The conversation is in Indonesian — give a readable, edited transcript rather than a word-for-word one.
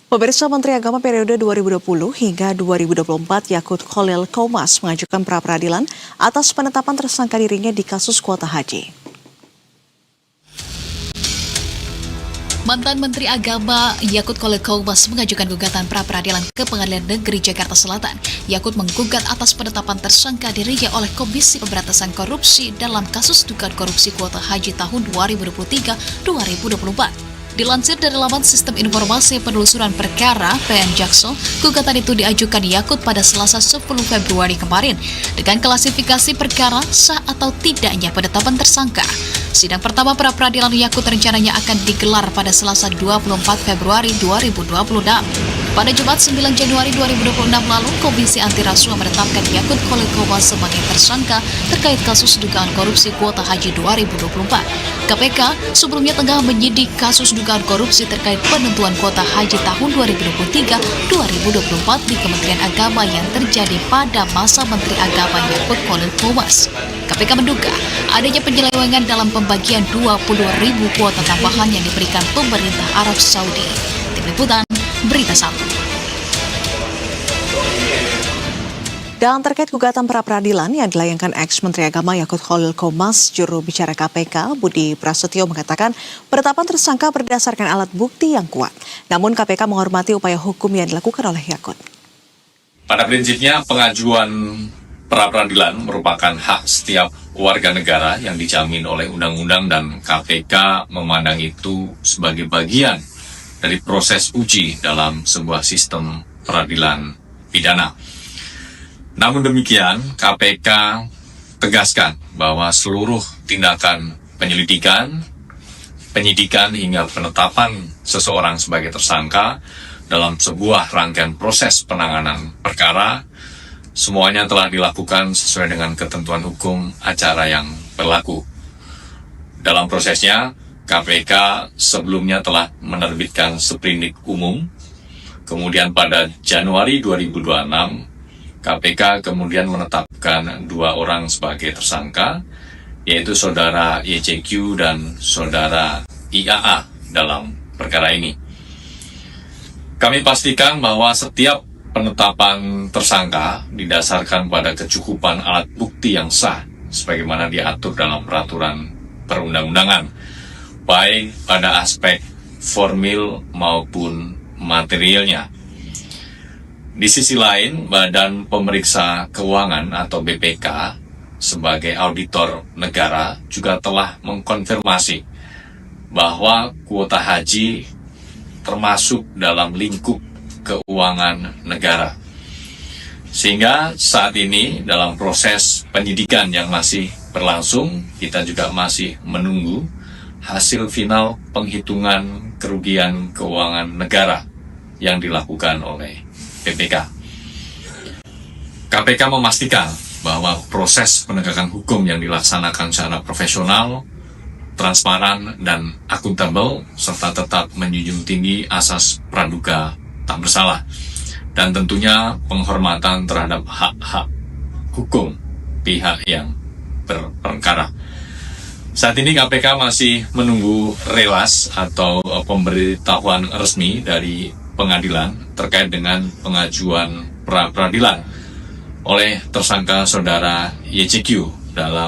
Pemirsa, Menteri Agama periode 2020 hingga 2024 Yakut Khalil Qomas mengajukan pra-peradilan atas penetapan tersangka dirinya di kasus kuota haji. Mantan Menteri Agama Yakut Khalil Qomas mengajukan gugatan pra-peradilan ke Pengadilan Negeri Jakarta Selatan. Yakut menggugat atas penetapan tersangka dirinya oleh Komisi Pemberantasan Korupsi dalam kasus dugaan korupsi kuota haji tahun 2023-2024. Dilansir dari laman Sistem Informasi Penelusuran Perkara (PN Jakso), gugatan itu diajukan Yakut pada Selasa 10 Februari kemarin dengan klasifikasi perkara sah atau tidaknya penetapan tersangka. Sidang pertama pra-peradilan Yakut rencananya akan digelar pada Selasa 24 Februari 2026. Pada Jumat 9 Januari 2026 lalu, Komisi Anti Rasuah menetapkan Yakut Khalil Qomas sebagai tersangka terkait kasus dugaan korupsi kuota haji 2024. KPK sebelumnya tengah menyidik kasus dugaan korupsi terkait penentuan kuota haji tahun 2023-2024 di Kementerian Agama yang terjadi pada masa Menteri Agama Yakut Khalil Qomas. KPK menduga adanya penyelewengan dalam pembagian 20.000 kuota tambahan yang diberikan pemerintah Arab Saudi. Tim Liputan Berita 1. Dan terkait gugatan pra-peradilan yang dilayangkan ex-Menteri Agama Yakut Khalil Qomas, juru bicara KPK Budi Prasetyo mengatakan penetapan tersangka berdasarkan alat bukti yang kuat. Namun KPK menghormati upaya hukum yang dilakukan oleh Yakut. Pada prinsipnya pengajuan pra-peradilan merupakan hak setiap warga negara yang dijamin oleh undang-undang dan KPK memandang itu sebagai bagian dari proses uji dalam sebuah sistem peradilan pidana. Namun demikian, KPK tegaskan bahwa seluruh tindakan penyelidikan, penyidikan hingga penetapan seseorang sebagai tersangka dalam sebuah rangkaian proses penanganan perkara, semuanya telah dilakukan sesuai dengan ketentuan hukum acara yang berlaku. Dalam prosesnya, KPK sebelumnya telah menerbitkan sprindik umum, kemudian pada Januari 2026, KPK kemudian menetapkan 2 orang sebagai tersangka, yaitu Saudara YCQ dan Saudara IAA dalam perkara ini. Kami pastikan bahwa setiap penetapan tersangka didasarkan pada kecukupan alat bukti yang sah, sebagaimana diatur dalam peraturan perundang-undangan, baik pada aspek formil maupun materialnya. Di sisi lain, Badan Pemeriksa Keuangan atau BPK sebagai auditor negara juga telah mengkonfirmasi bahwa kuota haji termasuk dalam lingkup keuangan negara. Sehingga saat ini dalam proses penyidikan yang masih berlangsung, kita juga masih menunggu hasil final penghitungan kerugian keuangan negara yang dilakukan oleh BPK. KPK memastikan bahwa proses penegakan hukum yang dilaksanakan secara profesional, transparan, dan akuntabel, serta tetap menjunjung tinggi asas praduga tak bersalah, dan tentunya penghormatan terhadap hak-hak hukum pihak yang berperkara. Saat ini KPK masih menunggu relas atau pemberitahuan resmi dari pengadilan terkait dengan pengajuan pra-peradilan oleh tersangka Saudara YCQ dalam